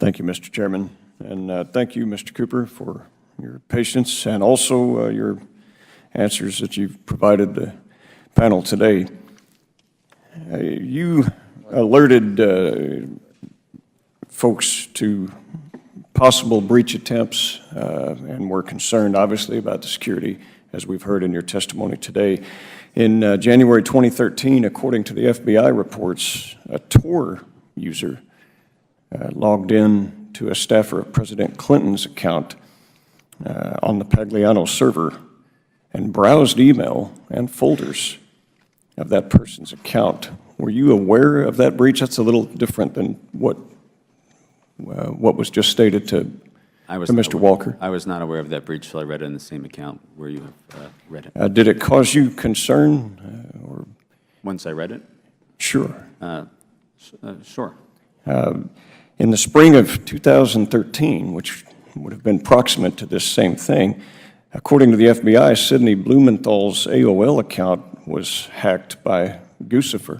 Thank you, Mr. Chairman. And thank you, Mr. Cooper, for your patience and also your answers that you've provided the panel today. You alerted folks to possible breach attempts and were concerned, obviously, about the security, as we've heard in your testimony today. In January 2013, according to the FBI reports, a Tor user logged in to a staffer of President Clinton's account on the Pagliano server and browsed email and folders of that person's account. Were you aware of that breach? That's a little different than what was just stated to Mr. Walker. I was not aware of that breach, so I read it in the same account where you have read it. Did it cause you concern? Or? Once I read it? Sure. Sure. In the spring of 2013, which would have been proximate to this same thing, according to the FBI, Sidney Blumenthal's AOL account was hacked by Guccifer,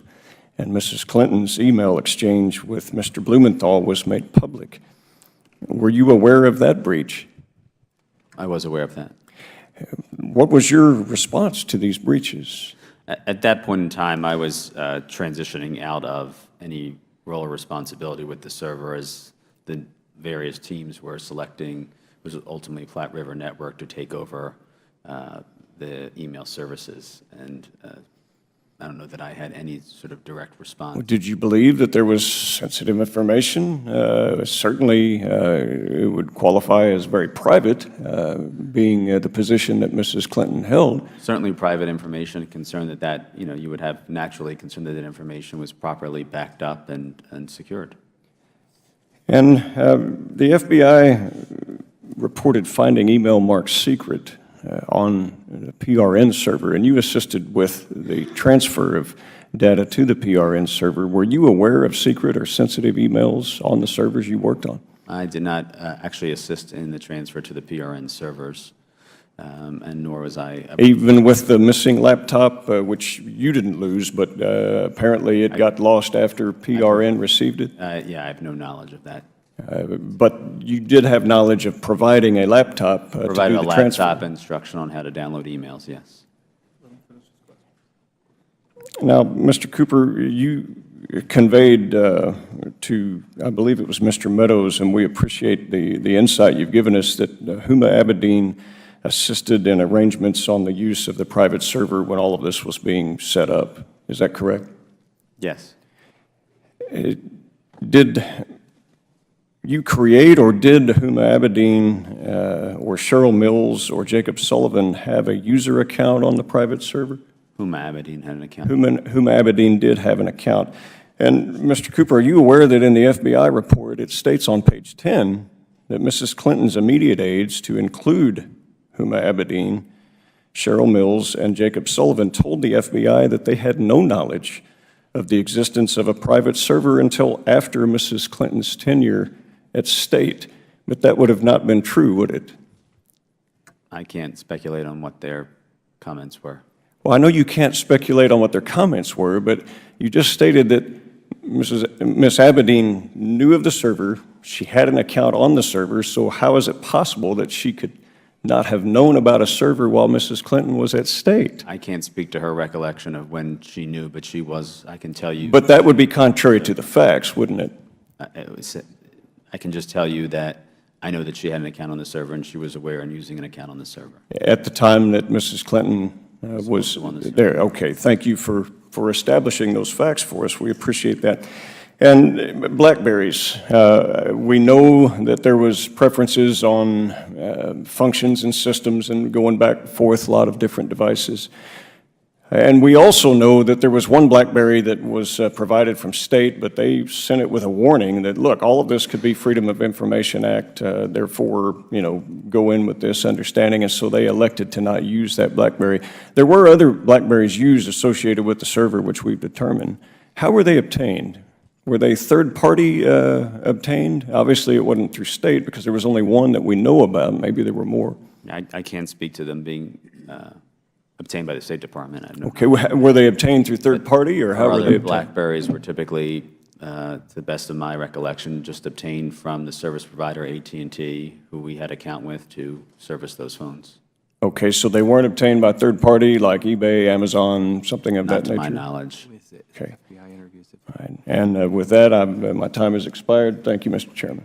and Mrs. Clinton's email exchange with Mr. Blumenthal was made public. Were you aware of that breach? I was aware of that. What was your response to these breaches? At that point in time, I was transitioning out of any role or responsibility with the server as the various teams were selecting, was ultimately Platte River Network to take over the email services. And I don't know that I had any sort of direct response. Did you believe that there was sensitive information? Certainly, it would qualify as very private, being the position that Mrs. Clinton held. Certainly private information, concerned that you would have naturally concerned that information was properly backed up and secured. And the FBI reported finding email marked secret on the PRN server, and you assisted with the transfer of data to the PRN server. Were you aware of secret or sensitive emails on the servers you worked on? I did not actually assist in the transfer to the PRN servers, and nor was I. Even with the missing laptop, which you didn't lose, but apparently it got lost after PRN received it? Yeah, I have no knowledge of that. But you did have knowledge of providing a laptop to do the transfer? Provided a laptop instruction on how to download emails, yes. Now, Mr. Cooper, you conveyed to, I believe it was Mr. Meadows, and we appreciate the insight you've given us, that Huma Abedin assisted in arrangements on the use of the private server when all of this was being set up. Is that correct? Yes. Did you create, or did Huma Abedin or Cheryl Mills or Jacob Sullivan have a user account on the private server? Huma Abedin had an account. Huma Abedin did have an account. And Mr. Cooper, are you aware that in the FBI report it states on page 10 that Mrs. Clinton's immediate aides, to include Huma Abedin, Cheryl Mills, and Jacob Sullivan, told the FBI that they had no knowledge of the existence of a private server until after Mrs. Clinton's tenure at State? But that would have not been true, would it? I can't speculate on what their comments were. Well, I know you can't speculate on what their comments were, but you just stated that Miss Abedin knew of the server, she had an account on the server, so how is it possible that she could not have known about a server while Mrs. Clinton was at State? I can't speak to her recollection of when she knew, but she was, I can tell you. But that would be contrary to the facts, wouldn't it? I can just tell you that I know that she had an account on the server and she was aware and using an account on the server. At the time that Mrs. Clinton was there. Okay, thank you for establishing those facts for us. We appreciate that. And BlackBerries, we know that there was preferences on functions and systems and going back and forth, a lot of different devices. And we also know that there was one BlackBerry that was provided from State, but they sent it with a warning that, look, all of this could be Freedom of Information Act, therefore, go in with this understanding, and so they elected to not use that BlackBerry. There were other BlackBerries used associated with the server, which we've determined. How were they obtained? Were they third-party obtained? Obviously, it wasn't through State because there was only one that we know about. Maybe there were more. I can't speak to them being obtained by the State Department. Okay, were they obtained through third party, or how were they obtained? BlackBerries were typically to the best of my recollection, just obtained from the service provider AT&T, who we had account with to service those phones. Okay, so they weren't obtained by third party like eBay, Amazon, something of Not that to nature? my knowledge. Okay. All right. And with that, my time has expired. Thank you, Mr. Chairman.